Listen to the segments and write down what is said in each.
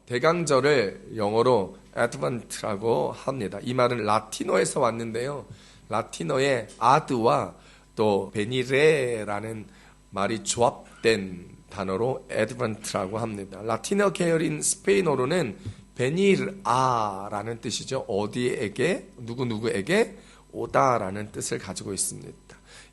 대강절을 영어로 Advent라고 합니다. 이 말은 라틴어에서 왔는데요. 라틴어의 아드와 또 베니레라는 말이 조합된 단어로 Advent라고 합니다. 라틴어 계열인 스페인어로는 베니르아라는 뜻이죠. 어디에게, 누구누구에게 오다라는 뜻을 가지고 있습니다.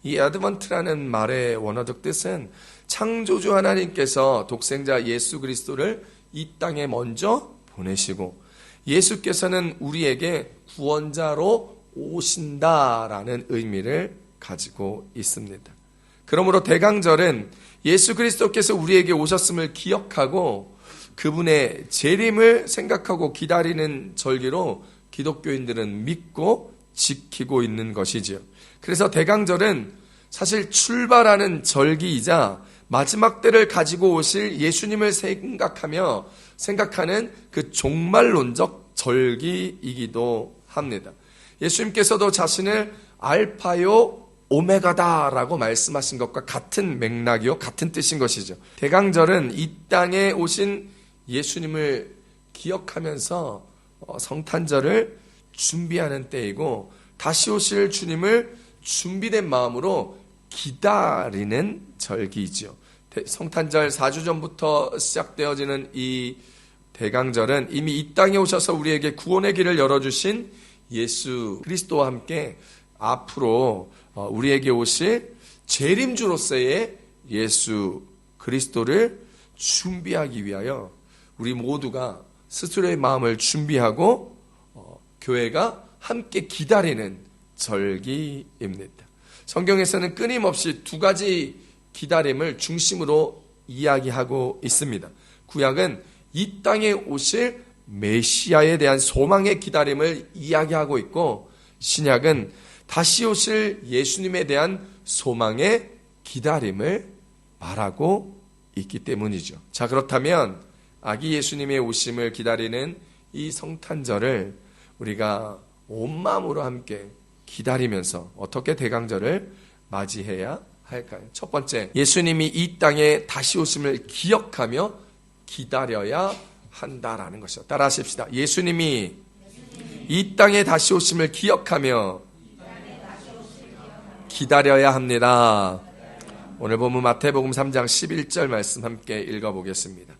이 Advent라는 말의 원어적 뜻은 창조주 하나님께서 독생자 예수 그리스도를 이 땅에 먼저 보내시고 예수께서는 우리에게 구원자로 오신다라는 의미를 가지고 있습니다. 그러므로 대강절은 예수 그리스도께서 우리에게 오셨음을 기억하고 그분의 재림을 생각하고 기다리는 절기로 기독교인들은 믿고 지키고 있는 것이지요. 그래서 대강절은 사실 출발하는 절기이자 마지막 때를 가지고 오실 예수님을 생각하는 그 종말론적 절기이기도 합니다. 예수님께서도 자신을 알파요 오메가다라고 말씀하신 것과 같은 맥락이요, 같은 뜻인 것이죠. 대강절은 이 땅에 오신 예수님을 기억하면서 성탄절을 준비하는 때이고 다시 오실 주님을 준비된 마음으로 기다리는 절기이죠. 성탄절 4주 전부터 시작되어지는 이 대강절은 이미 이 땅에 오셔서 우리에게 구원의 길을 열어주신 예수 그리스도와 함께 앞으로 우리에게 오실 재림주로서의 예수 그리스도를 준비하기 위하여 우리 모두가 스스로의 마음을 준비하고 교회가 함께 기다리는 절기입니다. 성경에서는 끊임없이 두 가지 기다림을 중심으로 이야기하고 있습니다. 구약은 이 땅에 오실 메시아에 대한 소망의 기다림을 이야기하고 있고 신약은 다시 오실 예수님에 대한 소망의 기다림을 말하고 있기 때문이죠. 자, 그렇다면 아기 예수님의 오심을 기다리는 이 성탄절을 우리가 온 마음으로 함께 기다리면서 어떻게 대강절을 맞이해야 할까요? 첫 번째, 예수님이 이 땅에 다시 오심을 기억하며 기다려야 한다라는 것이죠. 따라 하십시다. 예수님이 이 땅에 다시 오심을 기억하며 기다려야 합니다. 오늘 본문 마태복음 3장 11절 말씀 함께 읽어보겠습니다.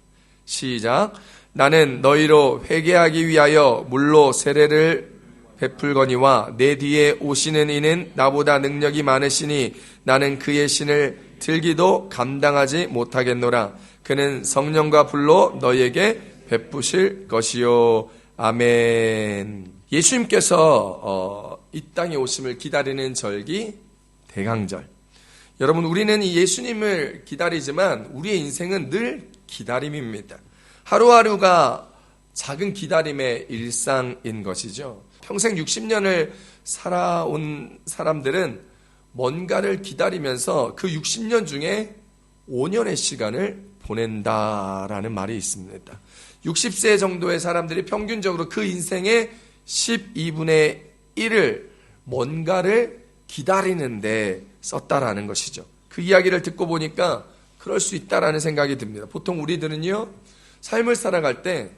시작. 나는 너희로 회개하기 위하여 물로 세례를 베풀거니와 내 뒤에 오시는 이는 나보다 능력이 많으시니 나는 그의 신을 들기도 감당하지 못하겠노라. 그는 성령과 불로 너희에게 베푸실 것이요. 아멘. 예수님께서 이 땅에 오심을 기다리는 절기 대강절. 여러분, 우리는 이 예수님을 기다리지만 우리의 인생은 늘 기다림입니다. 하루하루가 작은 기다림의 일상인 것이죠. 평생 60년을 살아온 사람들은 뭔가를 기다리면서 그 60년 중에 5년의 시간을 보낸다라는 말이 있습니다. 60세 정도의 사람들이 평균적으로 그 인생의 12분의 1을 뭔가를 기다리는데 썼다라는 것이죠. 그 이야기를 듣고 보니까 그럴 수 있다라는 생각이 듭니다. 보통 우리들은요, 삶을 살아갈 때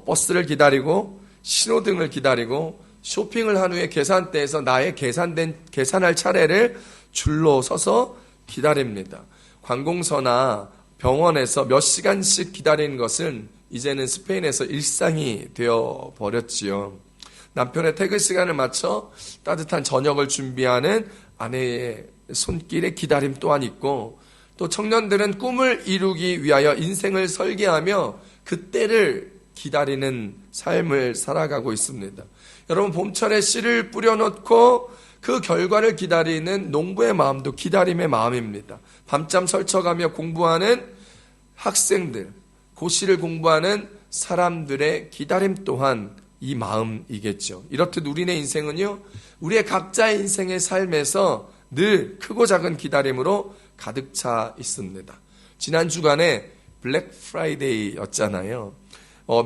버스를 기다리고 신호등을 기다리고 쇼핑을 한 후에 계산대에서 나의 계산할 차례를 줄로 서서 기다립니다. 관공서나 병원에서 몇 시간씩 기다리는 것은 이제는 스페인에서 일상이 되어 버렸지요. 남편의 퇴근 시간을 맞춰 따뜻한 저녁을 준비하는 아내의 손길의 기다림 또한 있고, 또 청년들은 꿈을 이루기 위하여 인생을 설계하며 그때를 기다리는 삶을 살아가고 있습니다. 여러분, 봄철에 씨를 뿌려놓고 그 결과를 기다리는 농부의 마음도 기다림의 마음입니다. 밤잠 설쳐가며 공부하는 학생들, 고시를 공부하는 사람들의 기다림 또한 이 마음이겠죠. 이렇듯 우리의 인생은요, 우리의 각자의 인생의 삶에서 늘 크고 작은 기다림으로 가득 차 있습니다. 지난 주간에 블랙 프라이데이였잖아요.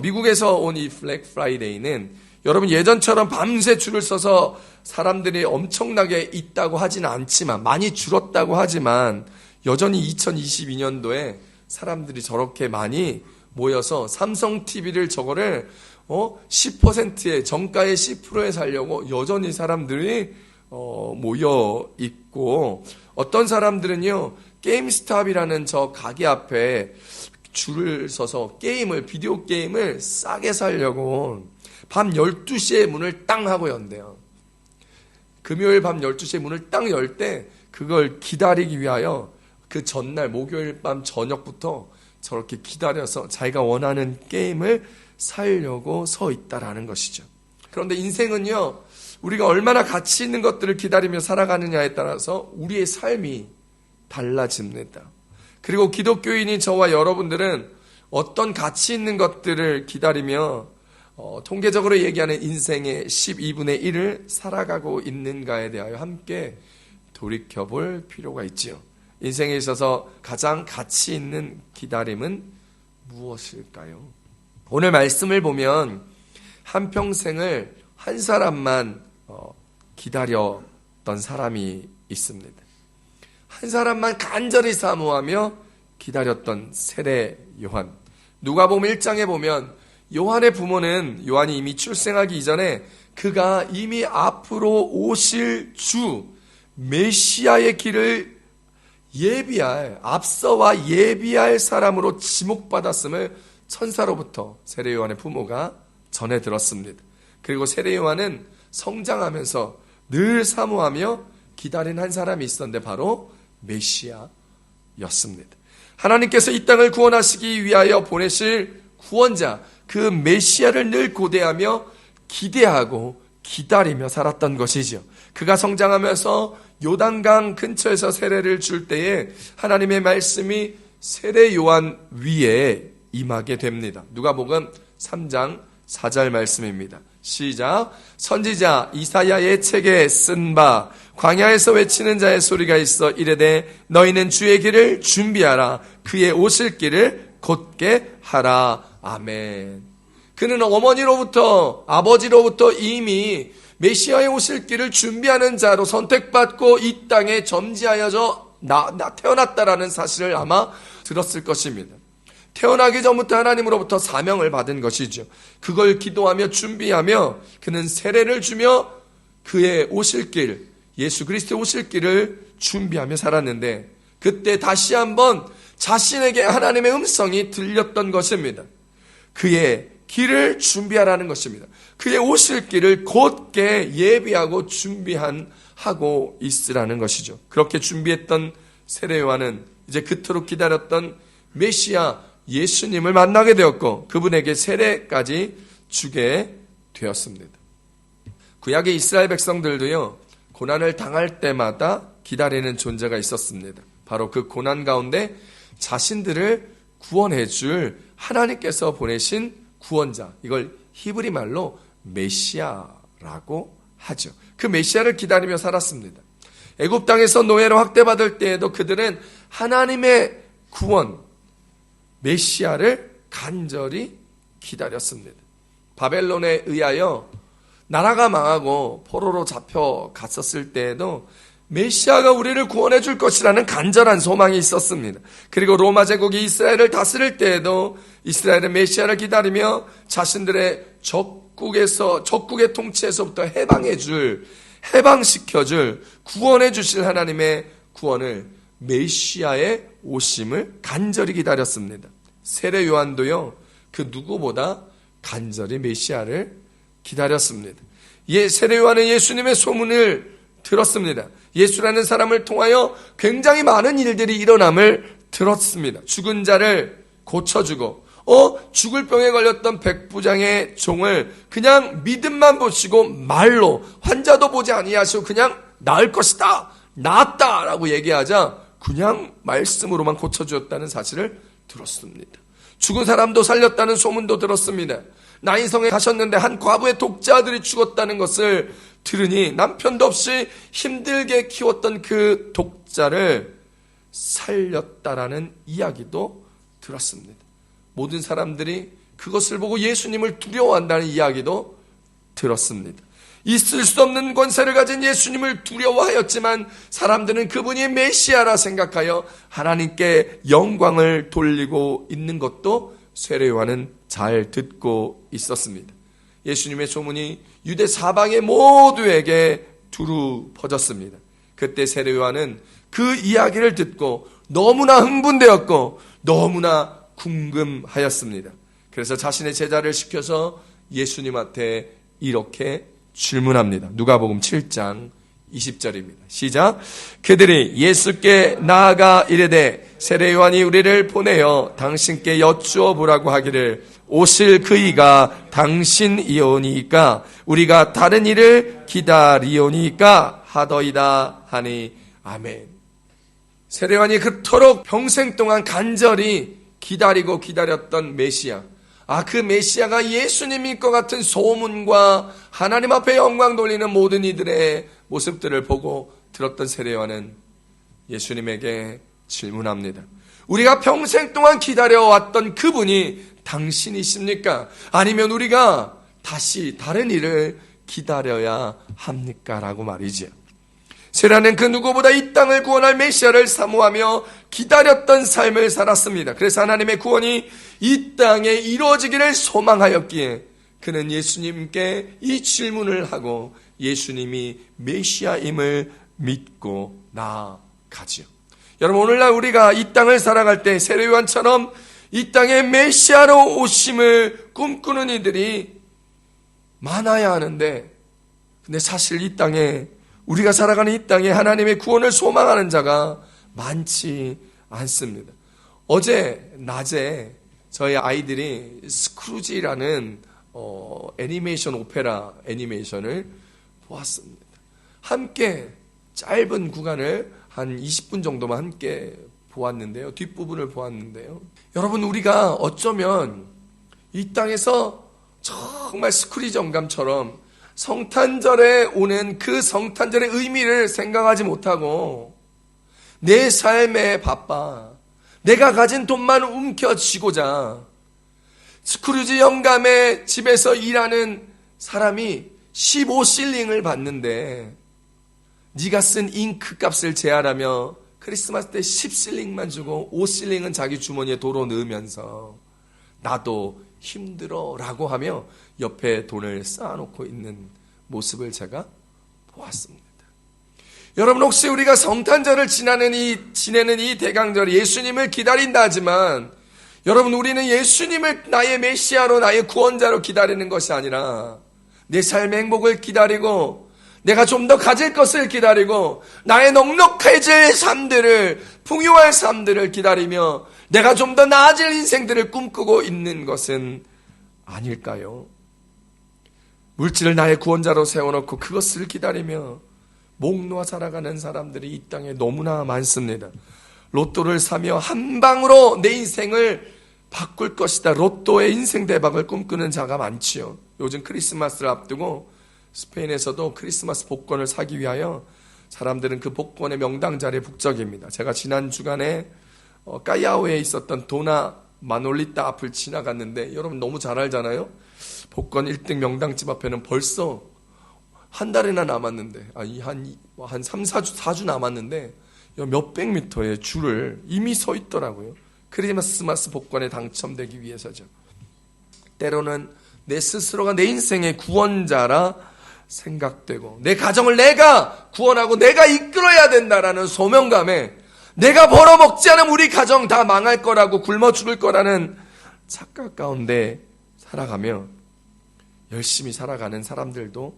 미국에서 온 이 블랙 프라이데이는 여러분 예전처럼 밤새 줄을 서서 사람들이 엄청나게 있다고 하지는 않지만, 많이 줄었다고 하지만 여전히 2022년도에 사람들이 저렇게 많이 모여서 삼성 TV를 저거를 10%에 정가의 10%에 사려고 여전히 사람들이 모여 있고, 어떤 사람들은요 게임스탑이라는 저 가게 앞에 줄을 서서 비디오 게임을 싸게 사려고 밤 12시에 문을 땅 하고 연대요. 금요일 밤 12시에 문을 땅 열 때 그걸 기다리기 위하여 그 전날 목요일 밤 저녁부터 저렇게 기다려서 자기가 원하는 게임을 사려고 서 있다라는 것이죠. 그런데 인생은요, 우리가 얼마나 가치 있는 것들을 기다리며 살아가느냐에 따라서 우리의 삶이 달라집니다. 그리고 기독교인인 저와 여러분들은 어떤 가치 있는 것들을 기다리며 통계적으로 얘기하는 인생의 12분의 1을 살아가고 있는가에 대하여 함께 돌이켜볼 필요가 있지요. 인생에 있어서 가장 가치 있는 기다림은 무엇일까요? 오늘 말씀을 보면 한평생을 한 사람만 기다렸던 사람이 있습니다. 한 사람만 간절히 사모하며 기다렸던 세례 요한. 누가복음 1장에 보면 요한의 부모는 요한이 이미 출생하기 이전에 그가 이미 앞으로 오실 주 메시아의 길을 앞서와 예비할 사람으로 지목받았음을 천사로부터 세례 요한의 부모가 전해 들었습니다. 그리고 세례 요한은 성장하면서 늘 사모하며 기다린 한 사람이 있었는데 바로 메시아였습니다. 하나님께서 이 땅을 구원하시기 위하여 보내실 구원자, 그 메시아를 늘 고대하며 기대하고 기다리며 살았던 것이죠. 그가 성장하면서 요단강 근처에서 세례를 줄 때에 하나님의 말씀이 세례 요한 위에 임하게 됩니다. 누가복음 3장 4절 말씀입니다. 시작. 선지자 이사야의 책에 쓴 바 광야에서 외치는 자의 소리가 있어 이르되 너희는 주의 길을 준비하라. 그의 오실 길을 곧게 하라. 아멘. 그는 어머니로부터 아버지로부터 이미 메시아의 오실 길을 준비하는 자로 선택받고 이 땅에 점지하여져 태어났다라는 사실을 아마 들었을 것입니다. 태어나기 전부터 하나님으로부터 사명을 받은 것이죠. 그걸 기도하며 준비하며 그는 세례를 주며 그의 오실 길, 예수 그리스도의 오실 길을 준비하며 살았는데 그때 다시 한번 자신에게 하나님의 음성이 들렸던 것입니다. 그의 길을 준비하라는 것입니다. 그의 오실 길을 곧게 예비하고 준비하고 있으라는 것이죠. 그렇게 준비했던 세례 요한은 이제 그토록 기다렸던 메시아 예수님을 만나게 되었고 그분에게 세례까지 주게 되었습니다. 구약의 이스라엘 백성들도요, 고난을 당할 때마다 기다리는 존재가 있었습니다. 바로 그 고난 가운데 자신들을 구원해 줄 하나님께서 보내신 구원자, 이걸 히브리 말로 메시아라고 하죠. 그 메시아를 기다리며 살았습니다. 애굽 땅에서 노예로 학대받을 때에도 그들은 하나님의 구원, 메시아를 간절히 기다렸습니다. 바벨론에 의하여 나라가 망하고 포로로 잡혀갔었을 때에도 메시아가 우리를 구원해 줄 것이라는 간절한 소망이 있었습니다. 그리고 로마 제국이 이스라엘을 다스릴 때에도 이스라엘은 메시아를 기다리며 자신들의 적국의 통치에서부터 해방시켜줄, 구원해 주실 하나님의 구원을, 메시아의 오심을 간절히 기다렸습니다. 세례 요한도요, 그 누구보다 간절히 메시아를 기다렸습니다. 세례 요한은 예수님의 소문을 들었습니다. 예수라는 사람을 통하여 굉장히 많은 일들이 일어남을 들었습니다. 죽은 자를 고쳐주고, 죽을 병에 걸렸던 백부장의 종을 그냥 믿음만 보시고 말로, 환자도 보지 아니하시고 그냥 나을 것이다, 나았다라고 얘기하자 그냥 말씀으로만 고쳐주었다는 사실을 들었습니다. 죽은 사람도 살렸다는 소문도 들었습니다. 나인성에 가셨는데 한 과부의 독자들이 죽었다는 것을 들으니 남편도 없이 힘들게 키웠던 그 독자를 살렸다라는 이야기도 들었습니다. 모든 사람들이 그것을 보고 예수님을 두려워한다는 이야기도 들었습니다. 있을 수 없는 권세를 가진 예수님을 두려워하였지만 사람들은 그분이 메시아라 생각하여 하나님께 영광을 돌리고 있는 것도 세례요한은 잘 듣고 있었습니다. 예수님의 소문이 유대 사방의 모두에게 두루 퍼졌습니다. 그때 세례요한은 그 이야기를 듣고 너무나 흥분되었고 너무나 궁금하였습니다. 그래서 자신의 제자를 시켜서 예수님한테 이렇게 질문합니다. 누가복음 7장 20절입니다. 시작. 그들이 예수께 나아가 이르되 세례요한이 우리를 보내어 당신께 여쭈어 보라고 하기를 오실 그이가 당신이오니까 우리가 다른 이를 기다리오니까 하더이다 하니 아멘. 세례요한이 그토록 평생 동안 간절히 기다리고 기다렸던 메시아, 그 메시아가 예수님일 것 같은 소문과 하나님 앞에 영광 돌리는 모든 이들의 모습들을 보고 들었던 세례요한은 예수님에게 질문합니다. 우리가 평생 동안 기다려왔던 그분이 당신이십니까? 아니면 우리가 다시 다른 일을 기다려야 합니까? 라고 말이죠. 세례요한은 그 누구보다 이 땅을 구원할 메시아를 사모하며 기다렸던 삶을 살았습니다. 그래서 하나님의 구원이 이 땅에 이루어지기를 소망하였기에 그는 예수님께 이 질문을 하고 예수님이 메시아임을 믿고 나아가지요. 여러분, 오늘날 우리가 이 땅을 살아갈 때 세례요한처럼 이 땅에 메시아로 오심을 꿈꾸는 이들이 많아야 하는데, 근데 사실 이 땅에, 우리가 살아가는 이 땅에 하나님의 구원을 소망하는 자가 많지 않습니다. 어제 낮에 저희 아이들이 스크루지라는 애니메이션 오페라 애니메이션을 보았습니다. 함께 짧은 구간을 한 20분 정도만 함께 보았는데요. 뒷부분을 보았는데요. 여러분, 우리가 어쩌면 이 땅에서 정말 스크루지 영감처럼 성탄절에 오는 그 성탄절의 의미를 생각하지 못하고 내 삶에 바빠 내가 가진 돈만 움켜쥐고자 스크루지 영감의 집에서 일하는 사람이 15실링을 받는데 네가 쓴 잉크 값을 제한하며 크리스마스 때 10실링만 주고 5실링은 자기 주머니에 도로 넣으면서 나도 힘들어 라고 하며 옆에 돈을 쌓아놓고 있는 모습을 제가 보았습니다. 여러분, 혹시 우리가 성탄절을 지내는 이 대강절 예수님을 기다린다 하지만 여러분, 우리는 예수님을 나의 메시아로 나의 구원자로 기다리는 것이 아니라 내 삶의 행복을 기다리고 내가 좀 더 가질 것을 기다리고 나의 넉넉해질 삶들을 풍요할 삶들을 기다리며 내가 좀 더 나아질 인생들을 꿈꾸고 있는 것은 아닐까요? 물질을 나의 구원자로 세워놓고 그것을 기다리며 목 놓아 살아가는 사람들이 이 땅에 너무나 많습니다. 로또를 사며 한 방으로 내 인생을 바꿀 것이다. 로또의 인생 대박을 꿈꾸는 자가 많지요. 요즘 크리스마스를 앞두고 스페인에서도 크리스마스 복권을 사기 위하여 사람들은 그 복권의 명당 자리에 북적입니다. 제가 지난 주간에 까야오에 있었던 도나 마놀리타 앞을 지나갔는데 여러분 너무 잘 알잖아요. 복권 1등 명당집 앞에는 벌써 한 달이나 남았는데 한 3, 4주 남았는데 몇백 미터의 줄을 이미 서 있더라고요. 크리스마스 복권에 당첨되기 위해서죠. 때로는 내 스스로가 내 인생의 구원자라 생각되고 내 가정을 내가 구원하고 내가 이끌어야 된다라는 소명감에 내가 벌어먹지 않으면 우리 가정 다 망할 거라고 굶어 죽을 거라는 착각 가운데 살아가며 열심히 살아가는 사람들도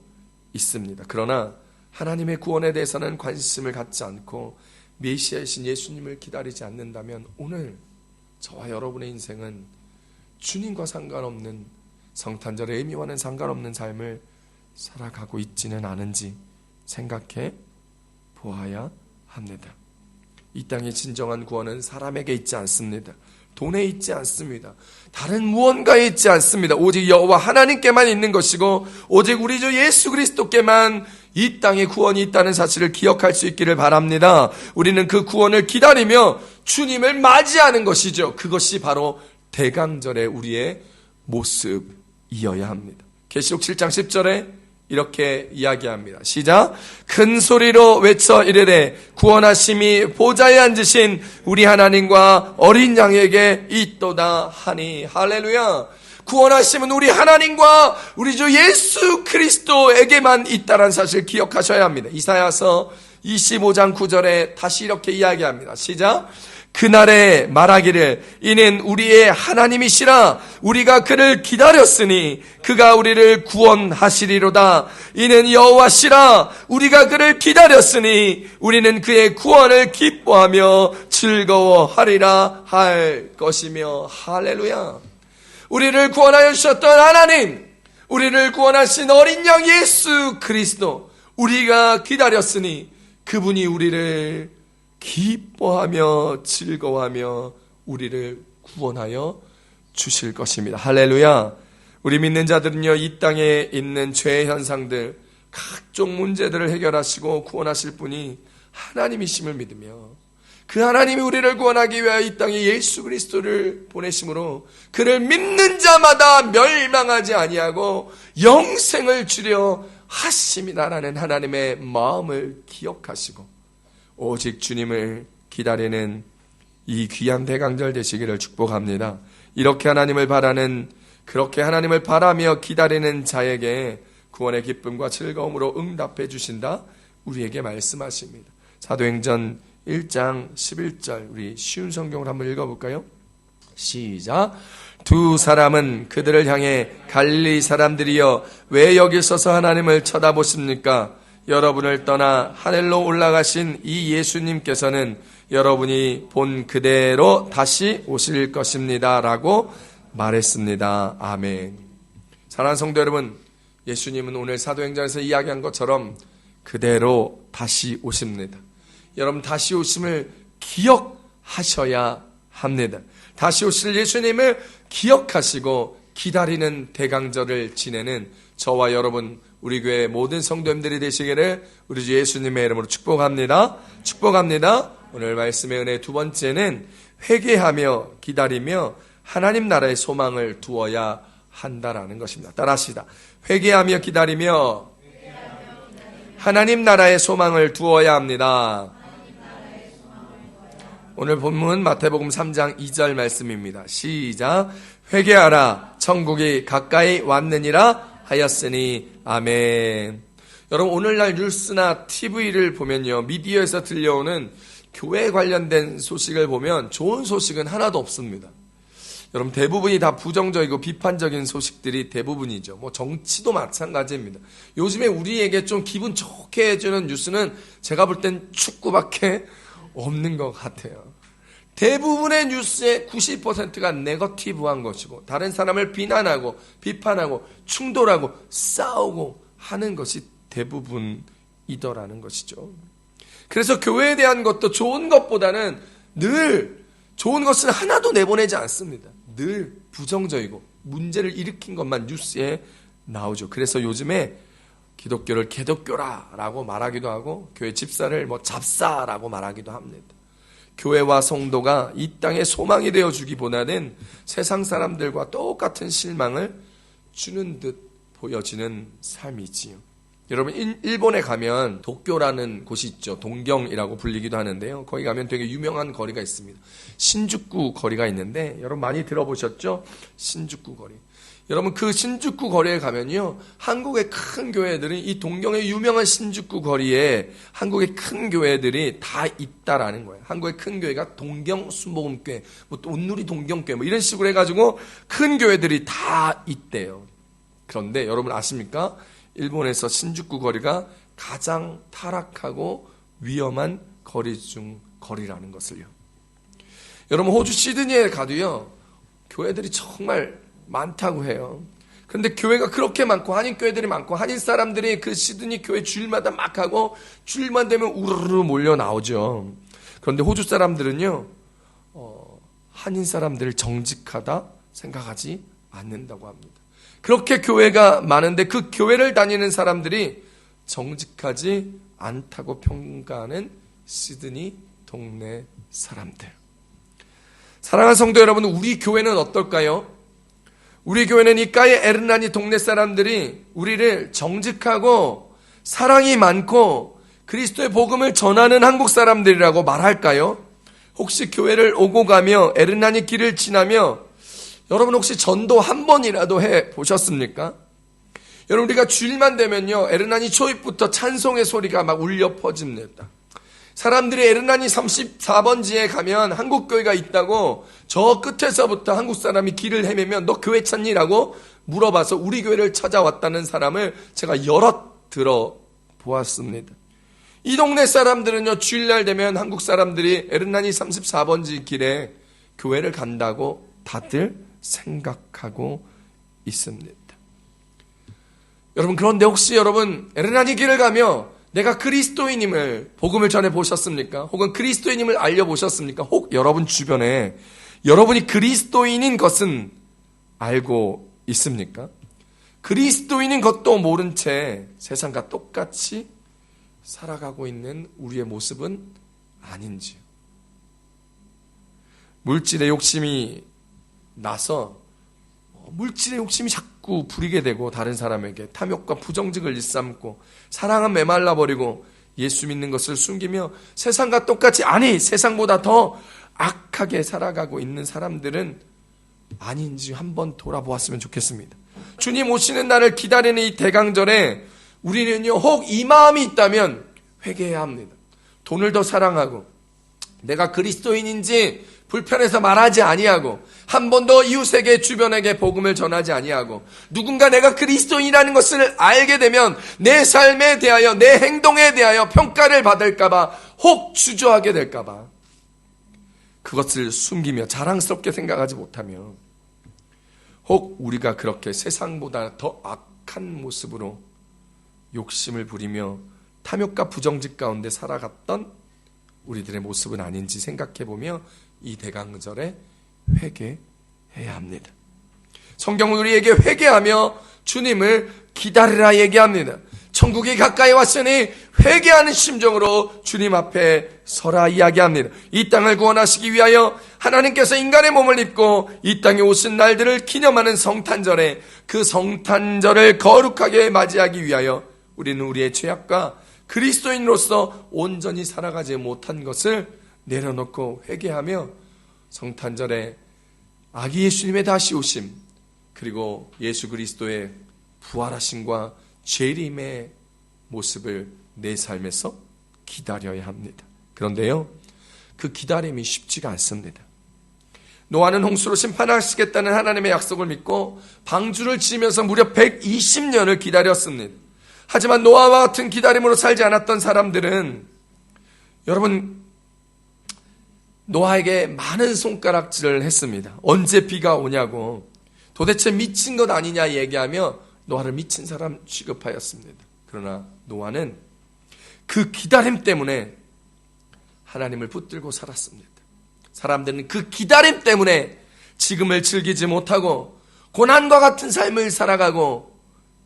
있습니다. 그러나 하나님의 구원에 대해서는 관심을 갖지 않고 메시아이신 예수님을 기다리지 않는다면 오늘 저와 여러분의 인생은 주님과 상관없는 성탄절의 의미와는 상관없는 삶을 살아가고 있지는 않은지 생각해 보아야 합니다. 이 땅의 진정한 구원은 사람에게 있지 않습니다. 돈에 있지 않습니다. 다른 무언가에 있지 않습니다. 오직 여호와 하나님께만 있는 것이고 오직 우리 주 예수 그리스도께만 이 땅에 구원이 있다는 사실을 기억할 수 있기를 바랍니다. 우리는 그 구원을 기다리며 주님을 맞이하는 것이죠. 그것이 바로 대강절의 우리의 모습이어야 합니다. 계시록 7장 10절에 이렇게 이야기합니다. 시작. 큰 소리로 외쳐 이르되 구원하심이 보좌에 앉으신 우리 하나님과 어린 양에게 있도다 하니. 할렐루야. 구원하심은 우리 하나님과 우리 주 예수 그리스도에게만 있다는 사실 기억하셔야 합니다. 이사야서 25장 9절에 다시 이렇게 이야기합니다. 시작. 그날에 말하기를 이는 우리의 하나님이시라 우리가 그를 기다렸으니 그가 우리를 구원하시리로다. 이는 여호와시라 우리가 그를 기다렸으니 우리는 그의 구원을 기뻐하며 즐거워하리라 할 것이며. 할렐루야. 우리를 구원하여 주셨던 하나님, 우리를 구원하신 어린 양 예수 그리스도, 우리가 기다렸으니 그분이 우리를 기뻐하며 즐거워하며 우리를 구원하여 주실 것입니다. 할렐루야. 우리 믿는 자들은요, 이 땅에 있는 죄의 현상들, 각종 문제들을 해결하시고 구원하실 분이 하나님이심을 믿으며 그 하나님이 우리를 구원하기 위하여 이 땅에 예수 그리스도를 보내심으로 그를 믿는 자마다 멸망하지 아니하고 영생을 주려 하심이다라는 하나님의 마음을 기억하시고 오직 주님을 기다리는 이 귀한 대강절 되시기를 축복합니다. 이렇게 하나님을 바라는, 그렇게 하나님을 바라며 기다리는 자에게 구원의 기쁨과 즐거움으로 응답해 주신다 우리에게 말씀하십니다. 사도행전 1장 11절 우리 쉬운 성경을 한번 읽어볼까요? 시작. 두 사람은 그들을 향해 갈릴리 사람들이여 왜 여기 서서 하나님을 쳐다보십니까? 여러분을 떠나 하늘로 올라가신 이 예수님께서는 여러분이 본 그대로 다시 오실 것입니다 라고 말했습니다. 아멘. 사랑하는 성도 여러분, 예수님은 오늘 사도행전에서 이야기한 것처럼 그대로 다시 오십니다. 여러분 다시 오심을 기억하셔야 합니다. 다시 오실 예수님을 기억하시고 기다리는 대강절을 지내는 저와 여러분, 우리 교회 모든 성도님들이 되시기를 우리 주 예수님의 이름으로 축복합니다. 축복합니다. 오늘 말씀의 은혜 두 번째는 회개하며 기다리며 하나님 나라의 소망을 두어야 한다라는 것입니다. 따라하시다. 회개하며 기다리며 하나님 나라의 소망을 두어야 합니다. 오늘 본문 마태복음 3장 2절 말씀입니다. 시작. 회개하라 천국이 가까이 왔느니라 하였으니. 아멘. 여러분 오늘날 뉴스나 TV를 보면요, 미디어에서 들려오는 교회 관련된 소식을 보면 좋은 소식은 하나도 없습니다. 여러분 대부분이 다 부정적이고 비판적인 소식들이 대부분이죠. 뭐 정치도 마찬가지입니다. 요즘에 우리에게 좀 기분 좋게 해주는 뉴스는 제가 볼 땐 축구밖에 없는 것 같아요. 대부분의 뉴스의 90%가 네거티브한 것이고 다른 사람을 비난하고 비판하고 충돌하고 싸우고 하는 것이 대부분이더라는 것이죠. 그래서 교회에 대한 것도 좋은 것보다는 늘 좋은 것은 하나도 내보내지 않습니다. 늘 부정적이고 문제를 일으킨 것만 뉴스에 나오죠. 그래서 요즘에 기독교를 개독교라라고 말하기도 하고 교회 집사를 뭐 잡사라고 말하기도 합니다. 교회와 성도가 이 땅의 소망이 되어주기보다는 세상 사람들과 똑같은 실망을 주는 듯 보여지는 삶이지요. 여러분 일본에 가면 도쿄라는 곳이 있죠. 동경이라고 불리기도 하는데요. 거기 가면 되게 유명한 거리가 있습니다. 신주쿠 거리가 있는데 여러분 많이 들어보셨죠? 신주쿠 거리. 여러분 그 신주쿠 거리에 가면요, 한국의 큰 교회들이 이 동경의 유명한 신주쿠 거리에 한국의 큰 교회들이 다 있다라는 거예요. 한국의 큰 교회가 동경 순복음교회, 뭐 또 온누리 동경교회 뭐 이런 식으로 해가지고 큰 교회들이 다 있대요. 그런데 여러분 아십니까? 일본에서 신주쿠 거리가 가장 타락하고 위험한 거리 중 거리라는 것을요. 여러분 호주 시드니에 가도요, 교회들이 정말 많다고 해요. 그런데 교회가 그렇게 많고 한인 교회들이 많고 한인 사람들이 그 시드니 교회 주일마다 막 하고 주일만 되면 우르르 몰려 나오죠. 그런데 호주 사람들은요, 한인 사람들을 정직하다 생각하지 않는다고 합니다. 그렇게 교회가 많은데 그 교회를 다니는 사람들이 정직하지 않다고 평가하는 시드니 동네 사람들. 사랑하는 성도 여러분, 우리 교회는 어떨까요? 우리 교회는 이까의 에르나니 동네 사람들이 우리를 정직하고 사랑이 많고 그리스도의 복음을 전하는 한국 사람들이라고 말할까요? 혹시 교회를 오고 가며 에르나니 길을 지나며 여러분 혹시 전도 한 번이라도 해 보셨습니까? 여러분 우리가 주일만 되면요 에르나니 초입부터 찬송의 소리가 막 울려 퍼집니다. 사람들이 에르나니 34번지에 가면 한국 교회가 있다고 저 끝에서부터 한국 사람이 길을 헤매면 너 교회 찾니? 라고 물어봐서 우리 교회를 찾아왔다는 사람을 제가 여럿 들어보았습니다. 이 동네 사람들은요 주일날 되면 한국 사람들이 에르나니 34번지 길에 교회를 간다고 다들 생각하고 있습니다. 여러분 그런데 혹시 여러분 에르나니 길을 가며 내가 그리스도인임을 복음을 전해 보셨습니까? 혹은 그리스도인임을 알려보셨습니까? 혹 여러분 주변에 여러분이 그리스도인인 것은 알고 있습니까? 그리스도인인 것도 모른 채 세상과 똑같이 살아가고 있는 우리의 모습은 아닌지요. 물질의 욕심이 나서 물질의 욕심이 자꾸 부리게 되고 다른 사람에게 탐욕과 부정직을 일삼고 사랑은 메말라버리고 예수 믿는 것을 숨기며 세상과 똑같이 아니 세상보다 더 악하게 살아가고 있는 사람들은 아닌지 한번 돌아보았으면 좋겠습니다. 주님 오시는 날을 기다리는 이 대강절에 우리는요 혹 이 마음이 있다면 회개해야 합니다. 돈을 더 사랑하고 내가 그리스도인인지 불편해서 말하지 아니하고 한 번도 이웃에게 주변에게 복음을 전하지 아니하고 누군가 내가 그리스도인이라는 것을 알게 되면 내 삶에 대하여 내 행동에 대하여 평가를 받을까봐 혹 주저하게 될까봐 그것을 숨기며 자랑스럽게 생각하지 못하며 혹 우리가 그렇게 세상보다 더 악한 모습으로 욕심을 부리며 탐욕과 부정직 가운데 살아갔던 우리들의 모습은 아닌지 생각해보며 이 대강절에 회개해야 합니다. 성경은 우리에게 회개하며 주님을 기다리라 얘기합니다. 천국이 가까이 왔으니 회개하는 심정으로 주님 앞에 서라 이야기합니다. 이 땅을 구원하시기 위하여 하나님께서 인간의 몸을 입고 이 땅에 오신 날들을 기념하는 성탄절에 그 성탄절을 거룩하게 맞이하기 위하여 우리는 우리의 죄악과 그리스도인으로서 온전히 살아가지 못한 것을 내려놓고 회개하며 성탄절에 아기 예수님의 다시 오심 그리고 예수 그리스도의 부활하심과 재림의 모습을 내 삶에서 기다려야 합니다. 그런데요 그 기다림이 쉽지가 않습니다. 노아는 홍수로 심판하시겠다는 하나님의 약속을 믿고 방주를 지으면서 무려 120년을 기다렸습니다. 하지만 노아와 같은 기다림으로 살지 않았던 사람들은 여러분 노아에게 많은 손가락질을 했습니다. 언제 비가 오냐고 도대체 미친 것 아니냐 얘기하며 노아를 미친 사람 취급하였습니다. 그러나 노아는 그 기다림 때문에 하나님을 붙들고 살았습니다. 사람들은 그 기다림 때문에 지금을 즐기지 못하고 고난과 같은 삶을 살아가고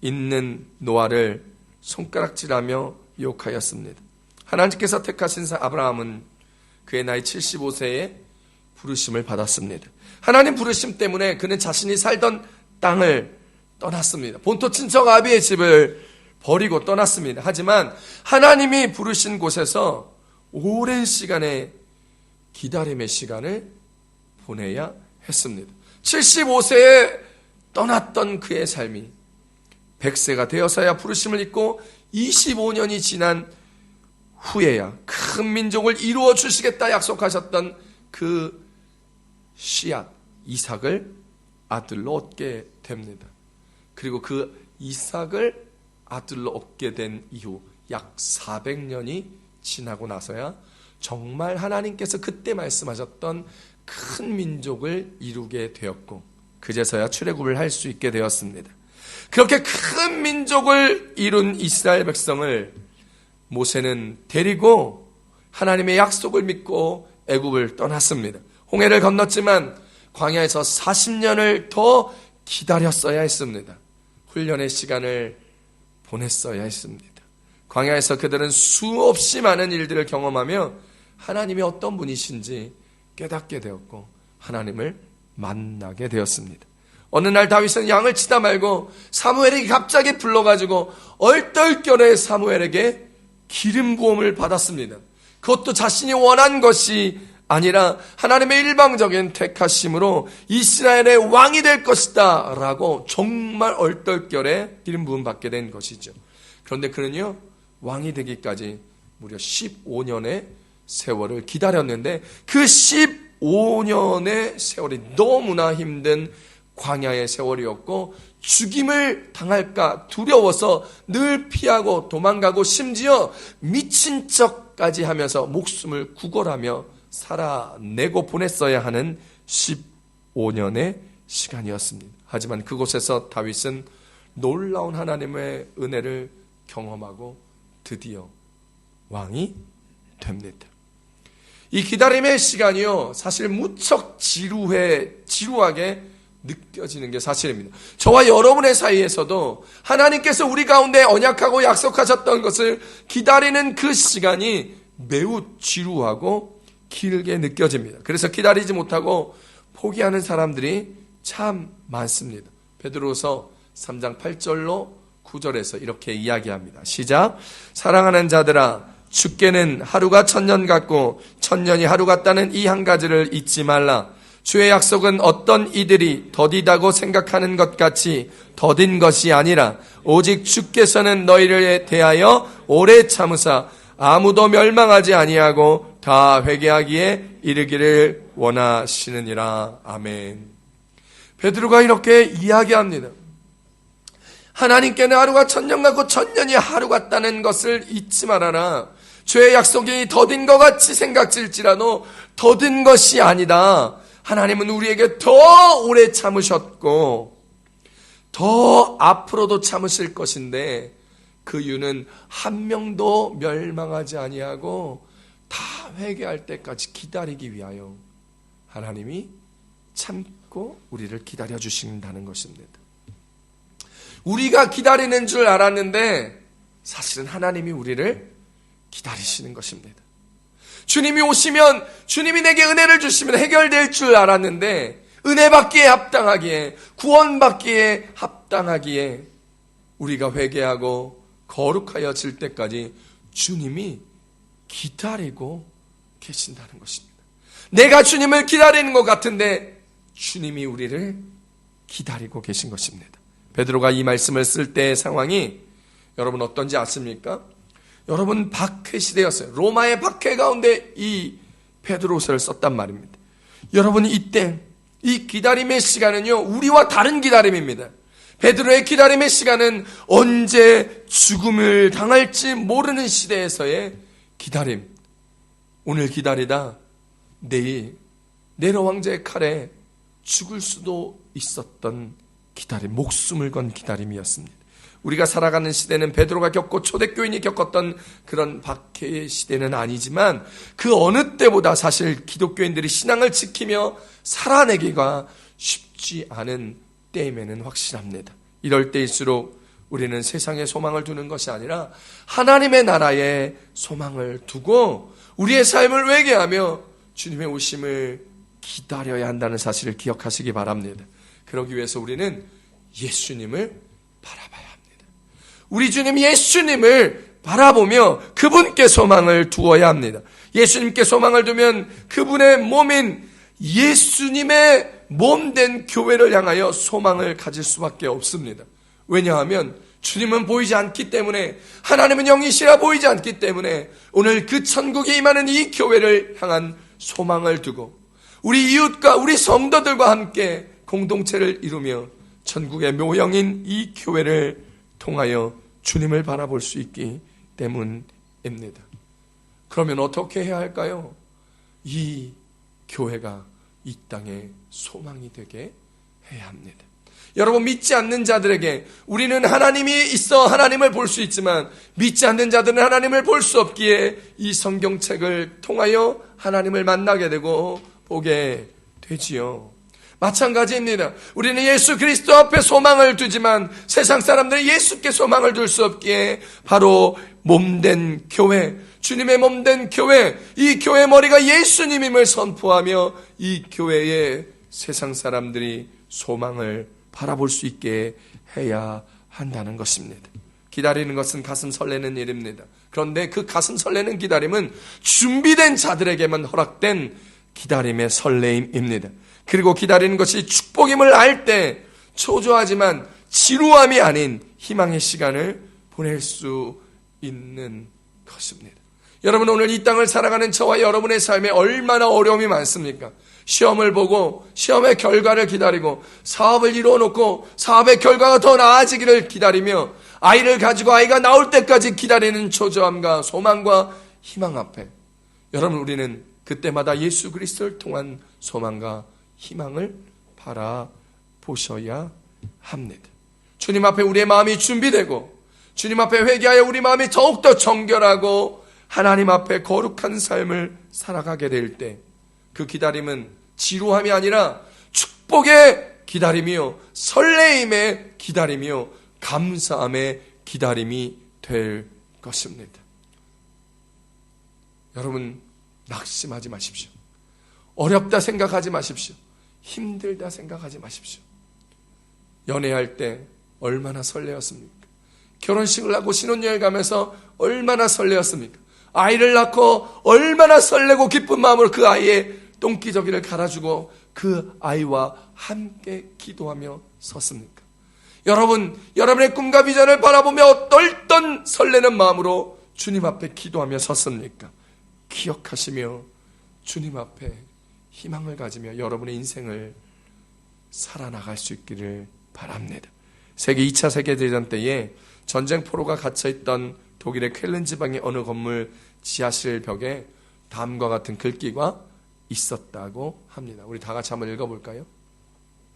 있는 노아를 손가락질하며 유혹하였습니다. 하나님께서 택하신 아브라함은 그의 나이 75세에 부르심을 받았습니다. 하나님 부르심 때문에 그는 자신이 살던 땅을 떠났습니다. 본토 친척 아비의 집을 버리고 떠났습니다. 하지만 하나님이 부르신 곳에서 오랜 시간의 기다림의 시간을 보내야 했습니다. 75세에 떠났던 그의 삶이 100세가 되어서야 부르심을 잊고 25년이 지난 후에야 큰 민족을 이루어 주시겠다 약속하셨던 그 씨앗 이삭을 아들로 얻게 됩니다. 그리고 그 이삭을 아들로 얻게 된 이후 약 400년이 지나고 나서야 정말 하나님께서 그때 말씀하셨던 큰 민족을 이루게 되었고 그제서야 출애굽을 할 수 있게 되었습니다. 그렇게 큰 민족을 이룬 이스라엘 백성을 모세는 데리고 하나님의 약속을 믿고 애굽을 떠났습니다. 홍해를 건넜지만 광야에서 40년을 더 기다렸어야 했습니다. 훈련의 시간을 보냈어야 했습니다. 광야에서 그들은 수없이 많은 일들을 경험하며 하나님이 어떤 분이신지 깨닫게 되었고 하나님을 만나게 되었습니다. 어느 날 다윗은 양을 치다 말고 사무엘에게 갑자기 불러가지고 얼떨결에 사무엘에게 기름 부음을 받았습니다. 그것도 자신이 원한 것이 아니라 하나님의 일방적인 택하심으로 이스라엘의 왕이 될 것이다 라고 정말 얼떨결에 기름 부음 받게 된 것이죠. 그런데 그는요, 왕이 되기까지 무려 15년의 세월을 기다렸는데 그 15년의 세월이 너무나 힘든 광야의 세월이었고 죽임을 당할까 두려워서 늘 피하고 도망가고 심지어 미친 척까지 하면서 목숨을 구걸하며 살아내고 보냈어야 하는 15년의 시간이었습니다. 하지만 그곳에서 다윗은 놀라운 하나님의 은혜를 경험하고 드디어 왕이 됩니다. 이 기다림의 시간이요, 사실 무척 지루하게 느껴지는 게 사실입니다. 저와 여러분의 사이에서도 하나님께서 우리 가운데 언약하고 약속하셨던 것을 기다리는 그 시간이 매우 지루하고 길게 느껴집니다. 그래서 기다리지 못하고 포기하는 사람들이 참 많습니다. 베드로서 3장 8절로 9절에서 이렇게 이야기합니다. 시작. 사랑하는 자들아, 주께는 하루가 천년 같고 천년이 하루 같다는 이 한 가지를 잊지 말라. 주의 약속은 어떤 이들이 더디다고 생각하는 것 같이 더딘 것이 아니라 오직 주께서는 너희를 대하여 오래 참으사 아무도 멸망하지 아니하고 다 회개하기에 이르기를 원하시느니라. 아멘. 베드로가 이렇게 이야기합니다. 하나님께는 하루가 천년 같고 천년이 하루 같다는 것을 잊지 말아라. 주의 약속이 더딘 것 같이 생각질지라도 더딘 것이 아니다. 하나님은 우리에게 더 오래 참으셨고 더 앞으로도 참으실 것인데 그 이유는 한 명도 멸망하지 아니하고 다 회개할 때까지 기다리기 위하여 하나님이 참고 우리를 기다려 주신다는 것입니다. 우리가 기다리는 줄 알았는데 사실은 하나님이 우리를 기다리시는 것입니다. 주님이 오시면 주님이 내게 은혜를 주시면 해결될 줄 알았는데 은혜 받기에 합당하기에 구원 받기에 합당하기에 우리가 회개하고 거룩하여질 때까지 주님이 기다리고 계신다는 것입니다. 내가 주님을 기다리는 것 같은데 주님이 우리를 기다리고 계신 것입니다. 베드로가 이 말씀을 쓸 때의 상황이 여러분 어떤지 아십니까? 여러분 박해 시대였어요. 로마의 박해 가운데 이 베드로서를 썼단 말입니다. 여러분 이때 이 기다림의 시간은요, 우리와 다른 기다림입니다. 베드로의 기다림의 시간은 언제 죽음을 당할지 모르는 시대에서의 기다림. 오늘 기다리다 내일 네로 왕자의 칼에 죽을 수도 있었던 기다림, 목숨을 건 기다림이었습니다. 우리가 살아가는 시대는 베드로가 겪고 초대교인이 겪었던 그런 박해의 시대는 아니지만 그 어느 때보다 사실 기독교인들이 신앙을 지키며 살아내기가 쉽지 않은 때임에는 확실합니다. 이럴 때일수록 우리는 세상에 소망을 두는 것이 아니라 하나님의 나라에 소망을 두고 우리의 삶을 회개하며 주님의 오심을 기다려야 한다는 사실을 기억하시기 바랍니다. 그러기 위해서 우리는 예수님을 바라봐야 합니다. 우리 주님 예수님을 바라보며 그분께 소망을 두어야 합니다. 예수님께 소망을 두면 그분의 몸인 예수님의 몸된 교회를 향하여 소망을 가질 수밖에 없습니다. 왜냐하면 주님은 보이지 않기 때문에, 하나님은 영이시라 보이지 않기 때문에 오늘 그 천국에 임하는 이 교회를 향한 소망을 두고 우리 이웃과 우리 성도들과 함께 공동체를 이루며 천국의 묘형인 이 교회를 통하여 주님을 바라볼 수 있기 때문입니다. 그러면 어떻게 해야 할까요? 이 교회가 이 땅에 소망이 되게 해야 합니다. 여러분, 믿지 않는 자들에게 우리는 하나님이 있어 하나님을 볼 수 있지만 믿지 않는 자들은 하나님을 볼 수 없기에 이 성경책을 통하여 하나님을 만나게 되고 보게 되지요. 마찬가지입니다. 우리는 예수 그리스도 앞에 소망을 두지만 세상 사람들은 예수께 소망을 둘 수 없기에 바로 몸된 교회, 주님의 몸된 교회, 이 교회 머리가 예수님임을 선포하며 이 교회에 세상 사람들이 소망을 바라볼 수 있게 해야 한다는 것입니다. 기다리는 것은 가슴 설레는 일입니다. 그런데 그 가슴 설레는 기다림은 준비된 자들에게만 허락된 기다림의 설레임입니다. 그리고 기다리는 것이 축복임을 알 때 초조하지만 지루함이 아닌 희망의 시간을 보낼 수 있는 것입니다. 여러분, 오늘 이 땅을 살아가는 저와 여러분의 삶에 얼마나 어려움이 많습니까? 시험을 보고 시험의 결과를 기다리고 사업을 이루어놓고 사업의 결과가 더 나아지기를 기다리며 아이를 가지고 아이가 나올 때까지 기다리는 초조함과 소망과 희망 앞에 여러분, 우리는 그때마다 예수 그리스도를 통한 소망과 희망을 바라보셔야 합니다. 주님 앞에 우리의 마음이 준비되고 주님 앞에 회개하여 우리 마음이 더욱더 정결하고 하나님 앞에 거룩한 삶을 살아가게 될 때 그 기다림은 지루함이 아니라 축복의 기다림이요, 설레임의 기다림이요, 감사함의 기다림이 될 것입니다. 여러분, 낙심하지 마십시오. 어렵다 생각하지 마십시오. 힘들다 생각하지 마십시오. 연애할 때 얼마나 설레었습니까? 결혼식을 하고 신혼여행 가면서 얼마나 설레었습니까? 아이를 낳고 얼마나 설레고 기쁜 마음으로 그 아이의 똥기저귀를 갈아주고 그 아이와 함께 기도하며 섰습니까? 여러분, 여러분의 꿈과 비전을 바라보며 어떤 설레는 마음으로 주님 앞에 기도하며 섰습니까? 기억하시며 주님 앞에 희망을 가지며 여러분의 인생을 살아나갈 수 있기를 바랍니다. 2차 세계대전 때에 전쟁 포로가 갇혀있던 독일의 쾰른 지방의 어느 건물 지하실 벽에 다음과 같은 글귀가 있었다고 합니다. 우리 다 같이 한번 읽어볼까요?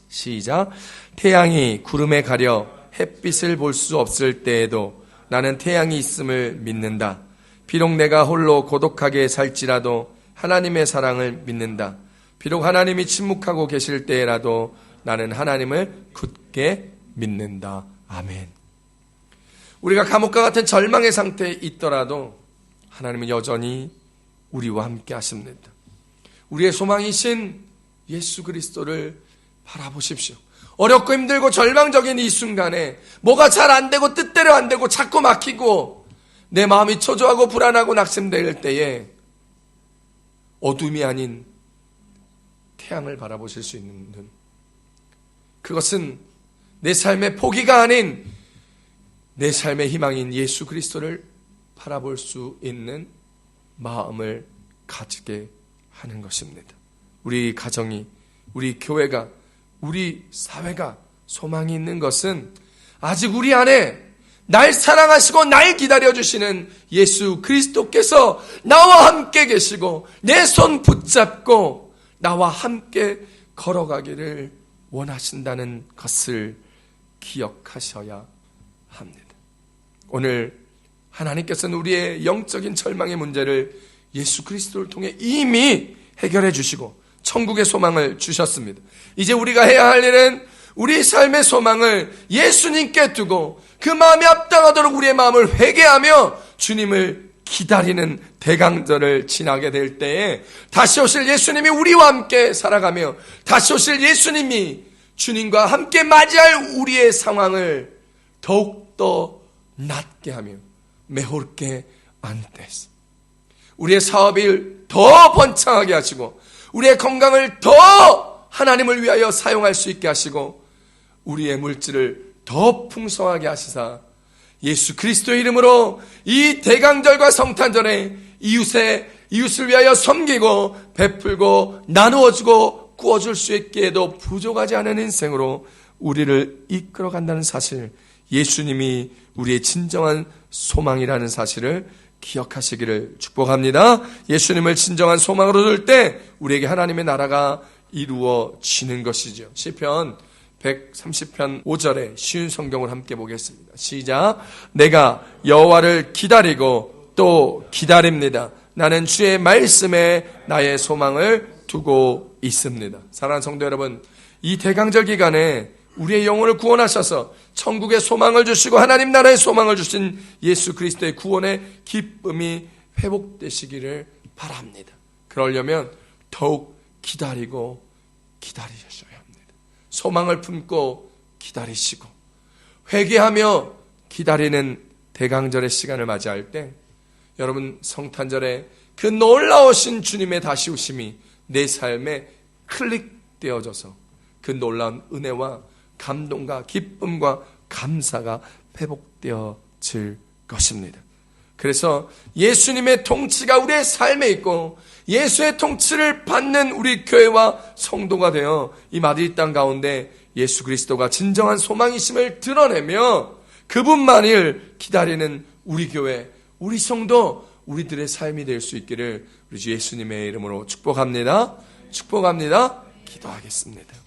시작. 태양이 구름에 가려 햇빛을 볼 수 없을 때에도 나는 태양이 있음을 믿는다. 비록 내가 홀로 고독하게 살지라도 하나님의 사랑을 믿는다. 비록 하나님이 침묵하고 계실 때라도 나는 하나님을 굳게 믿는다. 아멘. 우리가 감옥과 같은 절망의 상태에 있더라도 하나님은 여전히 우리와 함께 하십니다. 우리의 소망이신 예수 그리스도를 바라보십시오. 어렵고 힘들고 절망적인 이 순간에 뭐가 잘 안 되고 뜻대로 안 되고 자꾸 막히고 내 마음이 초조하고 불안하고 낙심될 때에 어둠이 아닌 태양을 바라보실 수 있는 눈, 그것은 내 삶의 포기가 아닌 내 삶의 희망인 예수 그리스도를 바라볼 수 있는 마음을 가지게 하는 것입니다. 우리 가정이, 우리 교회가, 우리 사회가 소망이 있는 것은 아직 우리 안에 날 사랑하시고 날 기다려주시는 예수 그리스도께서 나와 함께 계시고 내 손 붙잡고 나와 함께 걸어가기를 원하신다는 것을 기억하셔야 합니다. 오늘 하나님께서는 우리의 영적인 절망의 문제를 예수 그리스도를 통해 이미 해결해 주시고 천국의 소망을 주셨습니다. 이제 우리가 해야 할 일은 우리 삶의 소망을 예수님께 두고 그 마음에 합당하도록 우리의 마음을 회개하며 주님을 기다리는 대강절을 지나게 될 때에 다시 오실 예수님이 우리와 함께 살아가며 다시 오실 예수님이 주님과 함께 맞이할 우리의 상황을 더욱더 낫게 하며 메홀게 안되서 우리의 사업을 더 번창하게 하시고 우리의 건강을 더 하나님을 위하여 사용할 수 있게 하시고 우리의 물질을 더 풍성하게 하시사 예수 그리스도의 이름으로 이 대강절과 성탄절에 이웃을 위하여 섬기고 베풀고 나누어주고 구워줄 수 있기에도 부족하지 않은 인생으로 우리를 이끌어간다는 사실, 예수님이 우리의 진정한 소망이라는 사실을 기억하시기를 축복합니다. 예수님을 진정한 소망으로 둘 때 우리에게 하나님의 나라가 이루어지는 것이죠. 시편 130편 5절에 쉬운 성경을 함께 보겠습니다. 시작. 내가 여호와를 기다리고 또 기다립니다. 나는 주의 말씀에 나의 소망을 두고 있습니다. 사랑하는 성도 여러분, 이 대강절 기간에 우리의 영혼을 구원하셔서 천국의 소망을 주시고 하나님 나라의 소망을 주신 예수 그리스도의 구원의 기쁨이 회복되시기를 바랍니다. 그러려면 더욱 기다리셔야 합니다. 소망을 품고 기다리시고 회개하며 기다리는 대강절의 시간을 맞이할 때 여러분 성탄절에 그 놀라우신 주님의 다시 오심이 내 삶에 클릭되어져서 그 놀라운 은혜와 감동과 기쁨과 감사가 회복되어질 것입니다. 그래서 예수님의 통치가 우리의 삶에 있고 예수의 통치를 받는 우리 교회와 성도가 되어 이 마드리 땅 가운데 예수 그리스도가 진정한 소망이심을 드러내며 그분만을 기다리는 우리 교회, 우리 성도, 우리들의 삶이 될 수 있기를 우리 주 예수님의 이름으로 축복합니다. 축복합니다. 기도하겠습니다.